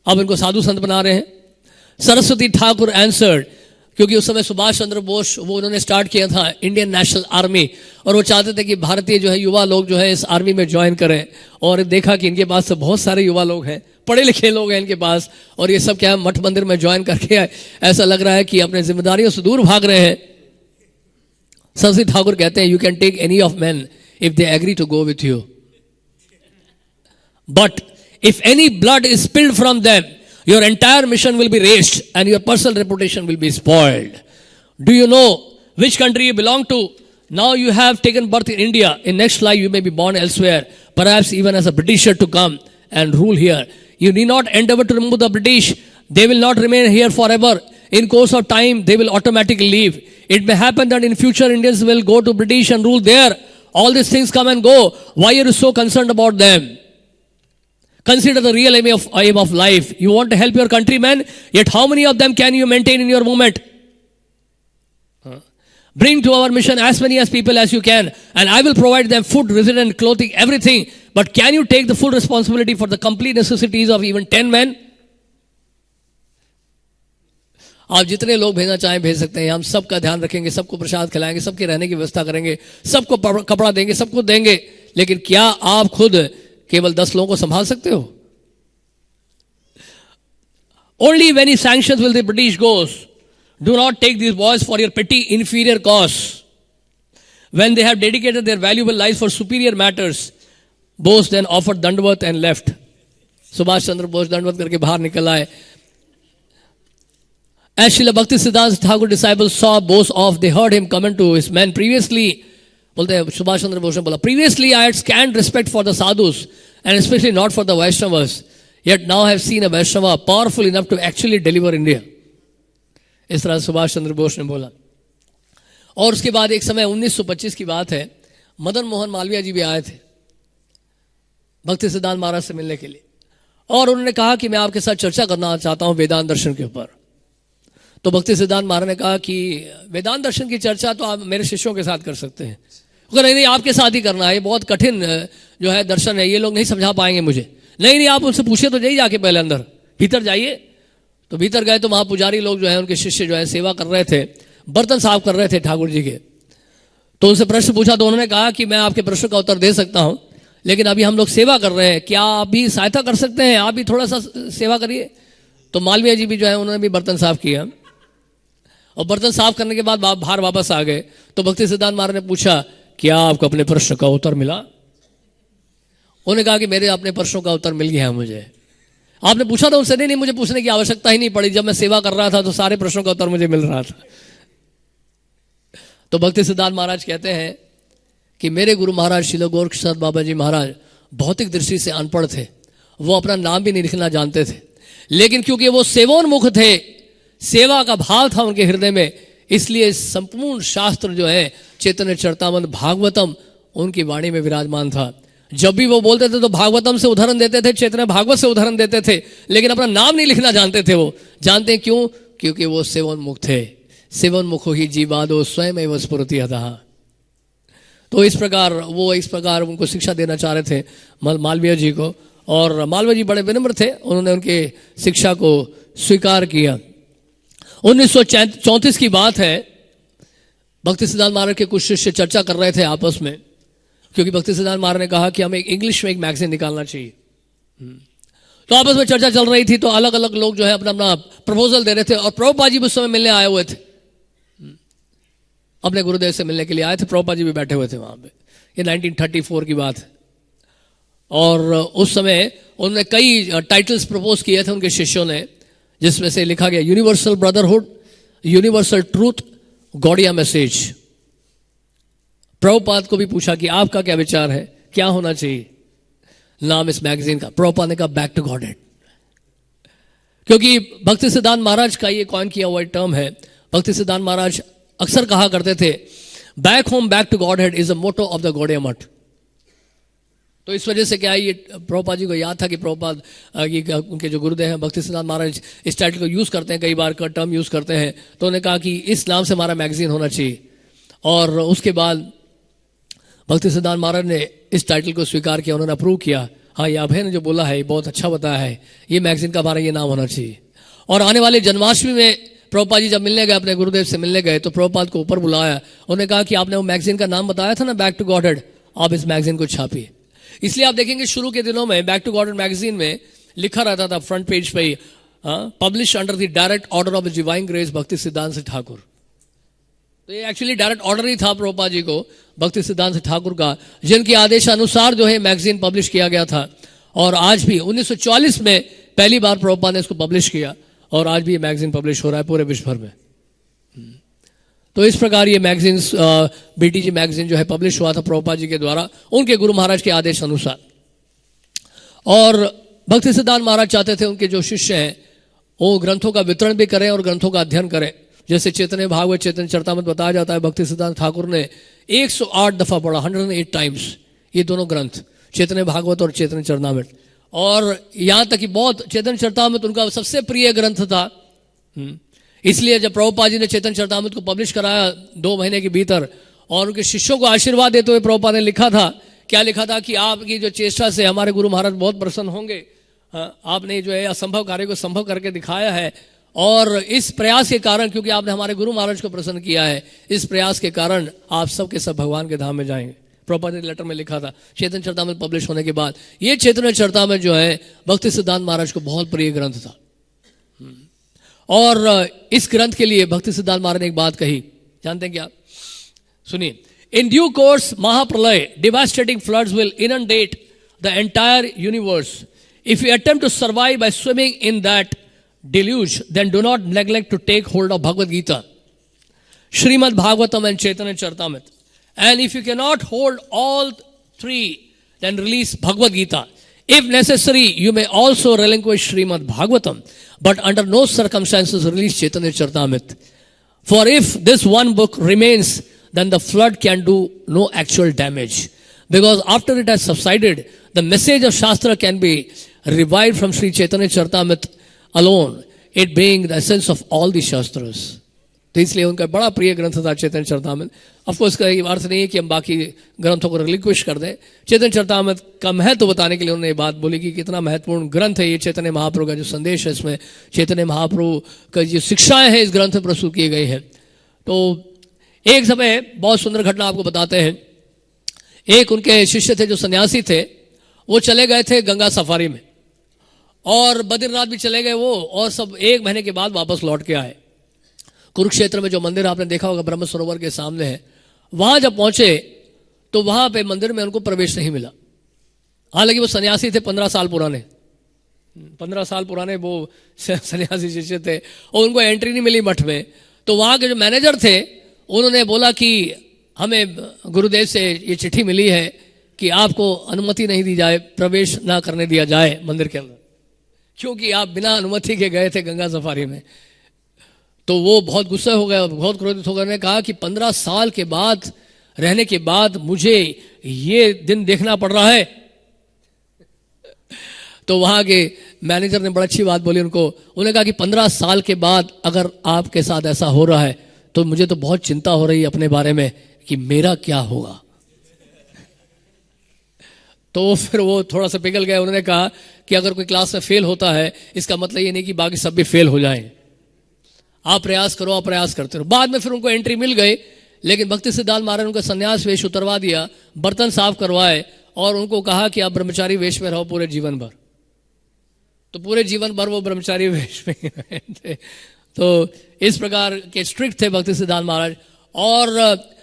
अब इनको साधु संत बना रहे हैं। सरस्वती ठाकुर आंसर्ड, क्योंकि उस समय सुभाष चंद्र बोस वो उन्होंने स्टार्ट किया था इंडियन नेशनल आर्मी, और वो चाहते थे कि भारतीय जो है युवा लोग जो है इस आर्मी में ज्वाइन करें। और देखा कि इनके पास तो बहुत सारे युवा लोग हैं, पढ़े लिखे लोग हैं इनके पास, और ये सब क्या है मठ मंदिर में ज्वाइन करके ऐसा लग रहा है कि अपने जिम्मेदारियों से दूर भाग रहे हैं। सरस्वती ठाकुर कहते हैं, you can take any of man if they agree to go with you, but if any blood is spilled from them, your entire mission will be razed and your personal reputation will be spoiled. Do you know which country you belong to? Now you have taken birth in India. In next life you may be born elsewhere, perhaps even as a Britisher to come and rule here. You need not endeavor to remove the British. They will not remain here forever. In course of time they will automatically leave. It may happen that in future Indians will go to British and rule there. All these things come and go. Why are you so concerned about them? Consider the real aim of life. You want to help your countrymen, yet how many of them can you maintain in your movement? Bring to our mission as many as people as you can, and I will provide them food, residence, clothing, everything. But can you take the full responsibility for the complete necessities of even 10 men? आप जितने लोग भेजना चाहें भेज सकते हैं, हम सबका ध्यान रखेंगे, सबको प्रसाद खिलाएंगे, सबके रहने की व्यवस्था करेंगे, सबको कपड़ा देंगे, सबको देंगे, लेकिन क्या आप खुद केवल 10 लोगों को संभाल सकते हो? Only when he sanctions will the British goes. Do not take these boys for your petty inferior cause. When they have dedicated their valuable lives for superior matters, Bose then offered Dandvat and left. Subhash Chandra Bose Dandvat करके बाहर निकल आए. As Srila Bhakti Siddhanta Thakur disciples saw Bose off, they heard him comment to his men. Previously, बोलते हैं सुभाष चंद्र बोस ने बोला, previously I had scant respect for the sadhus and especially not for the Vaishnavas. Yet now I have seen a Vaishnava powerful enough to actually deliver India. इस तरह सुभाष चंद्र बोस ने बोला. और उसके बाद एक समय 1925 की बात है, मदन मोहन मालवीय जी भी आए थे भक्ति सिद्धांत महाराज से मिलने के लिए, और उन्होंने कहा कि मैं आपके साथ चर्चा करना चाहता हूं वेदांत दर्शन के ऊपर. तो भक्ति सिद्धांत महाराज ने कहा कि वेदांत दर्शन की चर्चा तो आप मेरे शिष्यों के साथ कर सकते हैं. नहीं, आपके साथ ही करना है, ये बहुत कठिन जो है दर्शन है, ये लोग नहीं समझा पाएंगे मुझे. नहीं, आप उनसे पूछिए तो जाइए, जाके पहले अंदर भीतर जाइए. तो भीतर गए तो वहां पुजारी लोग जो है, उनके शिष्य जो है सेवा कर रहे थे, बर्तन साफ कर रहे थे ठाकुर जी के. तो उनसे प्रश्न पूछा तो उन्होंने कहा कि मैं आपके प्रश्न का उत्तर दे सकता हूं, लेकिन अभी हम लोग सेवा कर रहे हैं, क्या आप भी सहायता कर सकते हैं, आप भी थोड़ा सा सेवा करिए. तो मालवीय जी भी जो है उन्होंने भी बर्तन साफ किया, और बर्तन साफ करने के बाद बाहर वापस आ गए. तो भक्ति सिद्धांत महाराज ने पूछा, क्या आपको अपने प्रश्न का उत्तर मिला? उन्होंने कहा कि मेरे अपने प्रश्नों का उत्तर मिल गया है मुझे. आपने पूछा था उनसे? नहीं, मुझे पूछने की आवश्यकता ही नहीं पड़ी, जब मैं सेवा कर रहा था तो सारे प्रश्नों का उत्तर मुझे मिल रहा था. तो भक्ति सिद्धांत महाराज कहते हैं कि मेरे गुरु महाराज श्रील गोरक्षनाथ बाबा जी महाराज भौतिक दृष्टि से अनपढ़ थे, वो अपना नाम भी नहीं लिखना जानते थे, लेकिन क्योंकि वो सेवोन्मुख थे, सेवा का भाव था उनके हृदय में, इसलिए संपूर्ण शास्त्र जो है चैतन्य चरितामृत भागवतम उनकी वाणी में विराजमान था. जब भी वो बोलते थे तो भागवतम से उदाहरण देते थे, चैतन्य भागवत से उदाहरण देते थे, लेकिन अपना नाम नहीं लिखना जानते थे. वो जानते हैं क्यों? क्योंकि वो सेवोन्मुख थे. सेवोन्मुखो ही जीवादो स्वयं एवं स्फुरति अतः. तो इस प्रकार उनको शिक्षा देना चाह रहे थे मालवीय जी को, और मालवीय जी बड़े विनम्र थे, उन्होंने उनके शिक्षा को स्वीकार किया. 1934 की बात है, भक्ति सिद्धांत महाराज के कुछ शिष्य चर्चा कर रहे थे आपस में, क्योंकि भक्ति सिद्धांत महाराज ने कहा कि हमें इंग्लिश में एक मैगजीन निकालना चाहिए. तो आपस में चर्चा चल रही थी, तो अलग अलग लोग जो है अपना अपना प्रपोजल दे रहे थे, और प्रभुपाद जी उस समय मिलने आए हुए थे, अपने गुरुदेव से मिलने के लिए आए थे. प्रभुपाद जी भी बैठे हुए थे वहां पे. ये 1934 की बात है, और उस समय उन्होंने कई टाइटल्स प्रपोज किए थे उनके शिष्यों ने, जिसमें से लिखा गया universal brotherhood, universal truth, Gaudiya message. Prabhupada को भी पूछा कि आपका क्या विचार है, क्या होना चाहिए नाम इस मैगजीन का. प्रभुपाद ने कहा बैक टू गॉडहेड, क्योंकि भक्ति सिद्धांत महाराज का ये कॉइन किया हुआ टर्म है. भक्ति सिद्धांत महाराज अक्सर कहा करते थे, back home back to Godhead is a motto of the Gaudiya Math. तो इस वजह से क्या ये प्रभुपाद जी को याद था कि प्रभुपाद उनके जो गुरुदेव हैं भक्ति सिद्धांत महाराज इस टाइटल को यूज करते हैं, कई बार का टर्म यूज करते हैं. तो उन्होंने कहा कि इस नाम से हमारा मैगजीन होना चाहिए, और उसके बाद भक्ति सिद्धांत महाराज ने इस टाइटल को स्वीकार किया, उन्होंने अप्रूव किया. हाँ, ये अभय ने जो बोला है बहुत अच्छा बताया है, ये मैगजीन का हमारा ये नाम होना चाहिए. और आने वाले जन्माष्टमी में प्रभुपाद जी जब मिलने गए, अपने गुरुदेव से मिलने गए, तो प्रभुपाद को ऊपर बुलाया, उन्होंने कहा कि आपने वो मैगजीन का नाम बताया था ना बैक टू गॉडहेड, आप इस मैगजीन को छापिए. इसलिए आप देखेंगे शुरू के दिनों में बैक टू गॉडहेड मैगजीन में लिखा रहता था फ्रंट पेज पे, publish under the direct order of the divine grace भक्ति सिद्धांत ठाकुर. तो ये एक्चुअली डायरेक्ट ऑर्डर ही था प्रभुपाद जी को भक्ति सिद्धांत ठाकुर का, जिनके आदेश अनुसार जो है मैगजीन पब्लिश किया गया था. और आज भी 1944 में पहली बार प्रभुपाद ने इसको पब्लिश किया, और आज भी ये मैगजीन पब्लिश हो रहा है पूरे विश्व भर में. तो इस प्रकार ये मैगजीन बीटीजी मैगजीन जो है पब्लिश हुआ था प्रभुपाद जी के द्वारा, उनके गुरु महाराज के आदेश अनुसार. और भक्ति सिद्धांत महाराज चाहते थे उनके जो शिष्य हैं वो ग्रंथों का वितरण भी करें और ग्रंथों का अध्ययन करें. जैसे चैतन्य भागवत, चैतन्य चरितामृत बताया जाता है, भक्ति सिद्धांत ठाकुर ने 108 दफा पढ़ा, 108 टाइम्स, ये दोनों ग्रंथ चैतन्य भागवत और चैतन्य चरितामृत. और यहां तक कि बहुत चैतन्य चरितामृत उनका सबसे प्रिय ग्रंथ था. इसलिए जब प्रभुपाद जी ने चैतन्य चरितामृत को पब्लिश कराया 2 महीने के भीतर, और उनके शिष्यों को आशीर्वाद देते हुए प्रभुपाद ने लिखा था, क्या लिखा था कि आपकी जो चेष्टा से हमारे गुरु महाराज बहुत प्रसन्न होंगे। आपने जो है असंभव कार्य को संभव करके दिखाया है, और इस प्रयास के कारण, क्योंकि आपने हमारे गुरु महाराज को प्रसन्न किया है, इस प्रयास के कारण आप सब के सब भगवान के धाम में जाएंगे। प्रभुपाद ने लेटर में लिखा था चैतन्य चरितामृत पब्लिश होने के बाद। ये चैतन्य चरितामृत जो है भक्ति सिद्धांत महाराज को बहुत प्रिय ग्रंथ था, और इस ग्रंथ के लिए भक्ति सिद्धांत महाराज ने एक बात कही, जानते हैं क्या? सुनिए। In due course mahapralaya devastating floods will inundate the entire universe. If you attempt to survive by swimming in that deluge, then do not neglect to take hold of Bhagavad Gita, Srimad Bhagavatam and Chaitanya Charitamrita. And if you cannot hold all 3, then release Bhagavad Gita. If necessary, you may also relinquish Srimad Bhagavatam, but under no circumstances release Chaitanya Charitamrita. For if this one book remains, then the flood can do no actual damage. Because after it has subsided, the message of Shastra can be revived from Sri Chaitanya Charitamrita alone, it being the essence of all the Shastras. तो इसलिए उनका बड़ा प्रिय ग्रंथ था चैतन्य Charitamrita. Of course का ये अर्थ नहीं है कि हम बाकी ग्रंथों को रिलिक्विश कर दें। चैतन्य चरितामृत का महत्व बताने के लिए उन्होंने ये बात बोली कि कितना महत्वपूर्ण ग्रंथ है ये। चैतन्य महाप्रभु का जो संदेश है, इसमें चैतन्य महाप्रभु का जो शिक्षाएं हैं इस ग्रंथ में प्रस्तुत की गई हैं। तो एक समय बहुत सुंदर घटना आपको बताते हैं। एक उनके शिष्य थे जो सन्यासी थे, वो चले गए थे गंगा सफारी में, और बद्रीनाथ भी चले गए वो, और सब 1 महीने के बाद वापस लौट के आए। कुरुक्षेत्र में जो मंदिर आपने देखा होगा ब्रह्म सरोवर के सामने है, वहां जब पहुंचे तो वहां पे मंदिर में उनको प्रवेश नहीं मिला। हालांकि वो सन्यासी थे 15 साल पुराने, 15 साल पुराने वो सन्यासी शिष्य थे, और उनको एंट्री नहीं मिली मठ में। तो वहां के जो मैनेजर थे उन्होंने बोला कि हमें गुरुदेव से ये चिट्ठी मिली है कि आपको अनुमति नहीं दी जाए, प्रवेश ना करने दिया जाए मंदिर के अंदर, क्योंकि आप बिना अनुमति के गए थे गंगा सफारी में। तो वो बहुत गुस्सा हो गया, बहुत क्रोधित होकर ने कहा कि 15 साल के बाद रहने के बाद मुझे ये दिन देखना पड़ रहा है। तो वहां के मैनेजर ने बड़ी अच्छी बात बोली उनको। उन्होंने कहा कि 15 साल के बाद अगर आपके साथ ऐसा हो रहा है तो मुझे तो बहुत चिंता हो रही है अपने बारे में कि मेरा क्या होगा। तो फिर वो थोड़ा सा पिघल गए। उन्होंने कहा कि अगर कोई क्लास में फेल होता है इसका मतलब ये नहीं कि बाकी सब भी फेल हो जाएं। आप प्रयास करो, आप प्रयास करते रहो। बाद में फिर उनको एंट्री मिल गई, लेकिन भक्ति सिद्धांत महाराज उनका संन्यास वेश उतरवा दिया, बर्तन साफ करवाए, और उनको कहा कि आप ब्रह्मचारी वेश में रहो पूरे जीवन भर। तो पूरे जीवन भर वो ब्रह्मचारी वेश में थे। तो इस प्रकार के स्ट्रिक्ट थे भक्ति सिद्धांत महाराज। और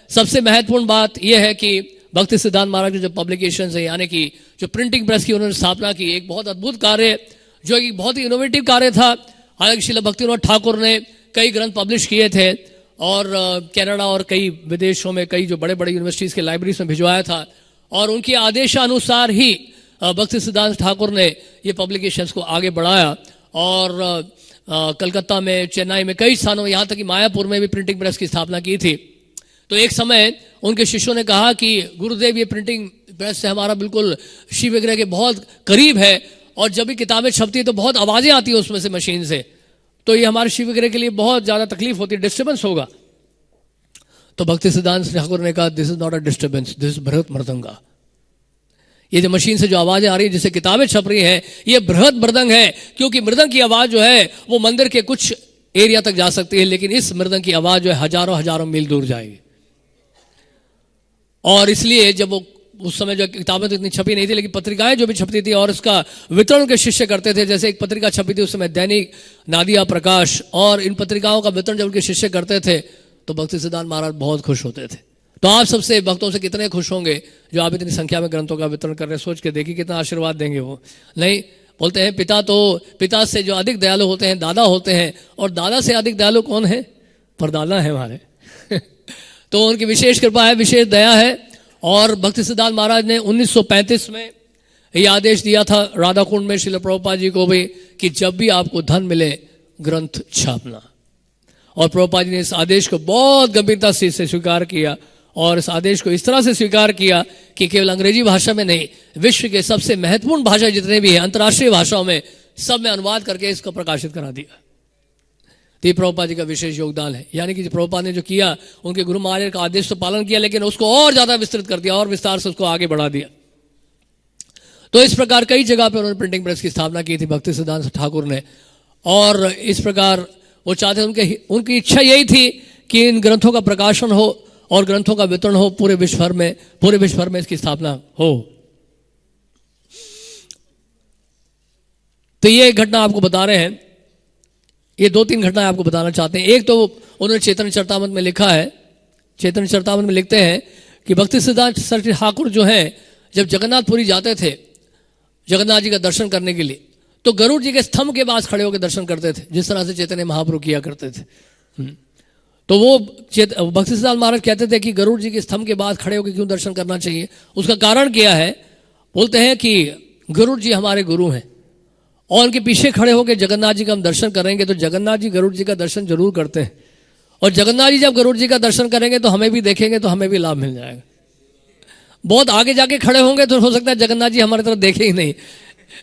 सबसे महत्वपूर्ण बात यह है कि भक्ति सिद्धांत महाराज के जो पब्लिकेशन है, यानी कि जो प्रिंटिंग प्रेस की उन्होंने स्थापना की, एक बहुत अद्भुत कार्य जो एक बहुत ही इनोवेटिव कार्य था। हालांकि श्रील भक्तिविनोद ठाकुर ने कई ग्रंथ पब्लिश किए थे, और कनाडा और कई विदेशों में कई जो बड़े बड़े यूनिवर्सिटीज़ के लाइब्रेरीज में भिजवाया था, और उनके आदेशानुसार ही भक्ति सिद्धांत ठाकुर ने ये पब्लिकेशंस को आगे बढ़ाया। और कलकत्ता में, चेन्नई में, कई स्थानों में, यहाँ तक कि मायापुर में भी प्रिंटिंग प्रेस की स्थापना की थी। तो एक समय उनके शिष्यों ने कहा कि गुरुदेव ये प्रिंटिंग प्रेस से हमारा बिल्कुल शिव विग्रह के बहुत करीब है, और जब भी किताबें छपती है तो बहुत आवाज़ें आती है उसमें से, मशीन से, तो ये हमारे शिव विग्रह के लिए बहुत ज़्यादा तकलीफ होती है, डिस्टर्बेंस होगा। तो भक्ति सिद्धांत ठाकुर ने कहा this is not a disturbance, this is बृहत मृदंगा। ये जो मशीन से जो आवाजें आ रही है, जिससे किताबें छप रही हैं, ये बृहत मृदंग है, क्योंकि मृदंग की आवाज जो है वो मंदिर के कुछ एरिया तक जा सकती है, लेकिन इस मृदंग की आवाज जो है हजारों हजारों मील दूर जाएगी। और इसलिए जब वो उस समय जो किताबें तो इतनी छपी नहीं थी, लेकिन पत्रिकाएं जो भी छपती थी और इसका वितरण के शिष्य करते थे। जैसे एक पत्रिका छपी थी उस समय दैनिक नादिया प्रकाश, और इन पत्रिकाओं का वितरण जब उनके शिष्य करते थे तो भक्ति सिद्धांत महाराज बहुत खुश होते थे। तो आप सबसे भक्तों से कितने खुश होंगे जो आप इतनी संख्या में ग्रंथों का वितरण कर रहे हैं। सोच के देखिए कितना आशीर्वाद देंगे वो। नहीं, बोलते हैं पिता से जो अधिक दयालु होते हैं दादा होते हैं, और दादा से अधिक दयालु कौन है? परदादा है हमारे। तो उनकी विशेष कृपा है, विशेष दया है। और भक्ति सिद्धांत महाराज ने 1935 में ये आदेश दिया था राधा कुंड में श्रील प्रभुपाद जी को भी कि जब भी आपको धन मिले ग्रंथ छापना। और प्रभुपाद जी ने इस आदेश को बहुत गंभीरता से स्वीकार किया, और इस आदेश को इस तरह से स्वीकार किया कि केवल अंग्रेजी भाषा में नहीं, विश्व के सबसे महत्वपूर्ण भाषा जितने भी हैं, अंतर्राष्ट्रीय भाषाओं में, सब में अनुवाद करके इसको प्रकाशित करा दिया। तो ये प्रभुपाद जी का विशेष योगदान है। यानी कि प्रभुपाद ने जो किया, उनके गुरु महाराज का आदेश तो पालन किया, लेकिन उसको और ज्यादा विस्तृत कर दिया और विस्तार से उसको आगे बढ़ा दिया। तो इस प्रकार कई जगह पर उन्होंने प्रिंटिंग प्रेस की स्थापना की थी भक्ति सिद्धांत ठाकुर ने। और इस प्रकार वो चाहते, उनकी इच्छा यही थी कि इन ग्रंथों का प्रकाशन हो और ग्रंथों का वितरण हो पूरे विश्व भर में इसकी स्थापना हो। तो ये घटना आपको बता रहे हैं, ये 2-3 घटनाएं आपको बताना चाहते हैं। एक तो उन्होंने चैतन्य चरितामृत में लिखा है, चैतन्य चरितामृत में लिखते हैं कि भक्ति सिद्धांत सरस्वती ठाकुर जो हैं, जब जगन्नाथपुरी जाते थे जगन्नाथ जी का दर्शन करने के लिए, तो गरुड़ जी के स्तंभ के पास खड़े होकर दर्शन करते थे, जिस तरह से चैतन्य महाप्रभु किया करते थे। तो वो भक्ति सिद्धांत महाराज कहते थे कि गरुड़ जी के स्तंभ के बाद खड़े होकर क्यों दर्शन करना चाहिए। उसका कारण क्या है, बोलते हैं कि गरुड़ जी हमारे गुरु हैं और उनके पीछे खड़े होकर जगन्नाथ जी का हम दर्शन करेंगे तो जगन्नाथ जी गरुड़ जी का दर्शन जरूर करते हैं, और जगन्नाथ जी जब गरुड़ जी का दर्शन करेंगे तो हमें भी देखेंगे तो हमें भी लाभ मिल जाएगा। बहुत आगे जाके खड़े होंगे तो हो सकता है जगन्नाथ जी हमारी तरफ देखे ही नहीं,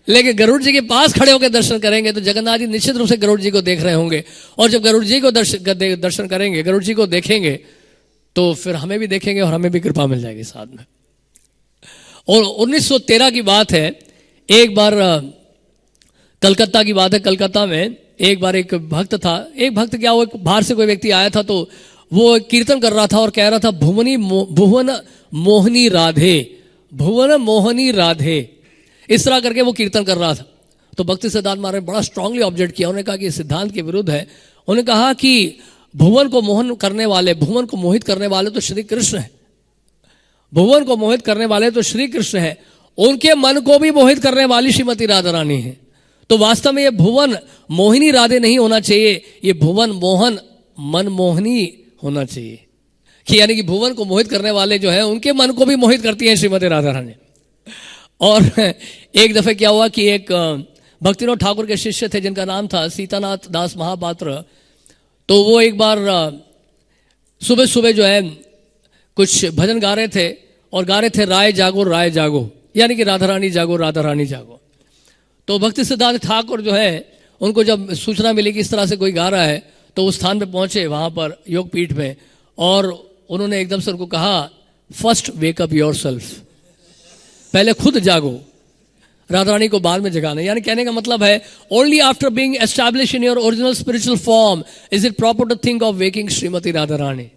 लेकिन गरुड़ जी के पास खड़े होकर दर्शन करेंगे तो जगन्नाथ जी निश्चित रूप से गरुड़ जी को देख रहे होंगे, और जब गरुड़ जी को दर्शन करेंगे, गरुड़ जी को देखेंगे तो फिर हमें भी देखेंगे और हमें भी कृपा मिल जाएगी साथ में। और 1913 की बात है, एक बार कलकत्ता की बात है, कलकत्ता में एक बार एक भक्त था, एक भक्त क्या, वो बाहर से कोई व्यक्ति आया था, तो वो कीर्तन कर रहा था और कह रहा था भुवन मोहनी राधे, भुवन मोहनी राधे, इस तरह करके वो कीर्तन कर रहा था। तो भक्ति सिद्धांत महाराज ने बड़ा स्ट्रांगली ऑब्जेक्ट किया, उन्होंने कहा कि सिद्धांत के विरुद्ध है। उन्होंने कहा कि भुवन को मोहन करने वाले, भुवन को मोहित करने वाले तो श्री कृष्ण है, भुवन को मोहित करने वाले तो श्री कृष्ण है, उनके मन को भी मोहित करने वाली श्रीमती राधा रानी है। तो वास्तव में ये भुवन मोहिनी राधे नहीं होना चाहिए, ये भुवन मोहन मनमोहनी होना चाहिए, कि यानी कि भुवन को मोहित करने वाले जो है उनके मन को भी मोहित करती है श्रीमती राधा रानी। और एक दफे क्या हुआ कि एक भक्तिनाथ ठाकुर के शिष्य थे जिनका नाम था सीतानाथ दास महापात्र, तो वो एक बार सुबह सुबह जो है कुछ भजन गा रहे थे और गा रहे थे राय जागो, यानी कि राधा रानी जागो, राधा रानी जागो। तो भक्ति सिद्धांत ठाकुर जो है, उनको जब सूचना मिली कि इस तरह से कोई गा रहा है, तो उस स्थान पे पहुंचे वहां पर योग पीठ में, और उन्होंने एकदम से उनको कहा फर्स्ट वेक अप योरसेल्फ, पहले खुद जागो, राधा रानी को बाद में जगाना। यानी कहने का मतलब है only after being establish in your original spiritual form is it proper to think of waking Shrimati Radha Rani.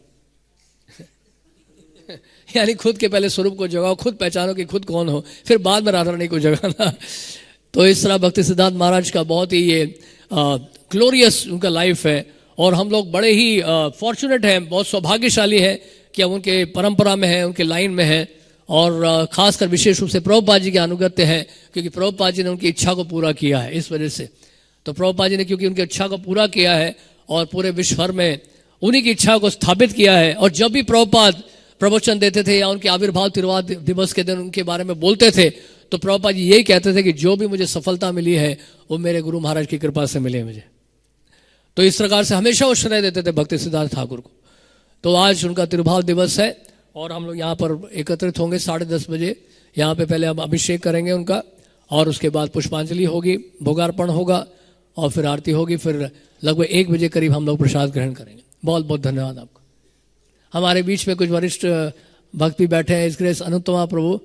यानी खुद के पहले स्वरूप को जगाओ, खुद पहचानो कि खुद कौन हो, फिर बाद में राधा रानी को जगाना। तो इस तरह भक्ति सिद्धांत महाराज का बहुत ही ये ग्लोरियस उनका लाइफ है, और हम लोग बड़े ही फॉर्चुनेट हैं, बहुत सौभाग्यशाली है कि हम उनके परंपरा में हैं, उनके लाइन में हैं, और खासकर विशेष रूप से प्रभुपाद जी के अनुगत्य हैं, क्योंकि प्रभुपाद जी ने उनकी इच्छा को पूरा किया है। इस वजह से तो प्रभुपाद जी ने क्योंकि उनकी इच्छा को पूरा किया है और पूरे विश्व भर में उन्हीं की इच्छा को स्थापित किया है। और जब भी प्रभुपाद प्रवचन देते थे या उनके आविर्भाव दिवस के दिन उनके बारे में बोलते थे, तो प्रभुपाद जी यही कहते थे कि जो भी मुझे सफलता मिली है वो मेरे गुरु महाराज की कृपा से मिली मुझे। तो इस प्रकार से हमेशा वो श्रेय देते थे भक्ति सिद्धांत ठाकुर को। तो आज उनका तिरुभाव दिवस है और हम लोग यहाँ पर एकत्रित होंगे 10:30 बजे। यहाँ पे पहले हम अभिषेक करेंगे उनका, और उसके बाद पुष्पांजलि होगी, भोगार्पण होगा, और फिर आरती होगी, फिर लगभग 1 बजे करीब हम लोग प्रसाद ग्रहण करेंगे। बहुत बहुत धन्यवाद आपका। हमारे बीच में कुछ वरिष्ठ भक्त भी बैठे हैं, ग्रेस अनुत्तमा प्रभु,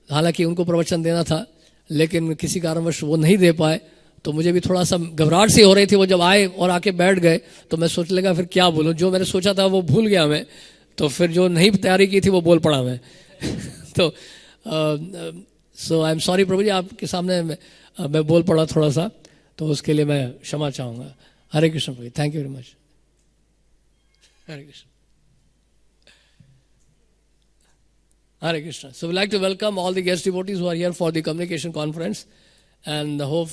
हालांकि उनको प्रवचन देना था लेकिन किसी कारणवश वो नहीं दे पाए, तो मुझे भी थोड़ा सा घबराहट सी हो रही थी। वो जब आए और आके बैठ गए तो मैं सोच लगा फिर क्या बोलूं, जो मैंने सोचा था वो भूल गया मैं, तो फिर जो नहीं तैयारी की थी वो बोल पड़ा मैं। तो सो आई एम सॉरी प्रभु जी, आपके सामने मैं बोल पड़ा थोड़ा सा, तो उसके लिए मैं क्षमा चाहूँगा। Hare Krishna Prabhu, thank you very much. Hare Krishna, Hare Krishna. So we'd like to welcome all the guest devotees who are here for the communication conference, and hope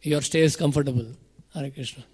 your stay is comfortable. Hare Krishna.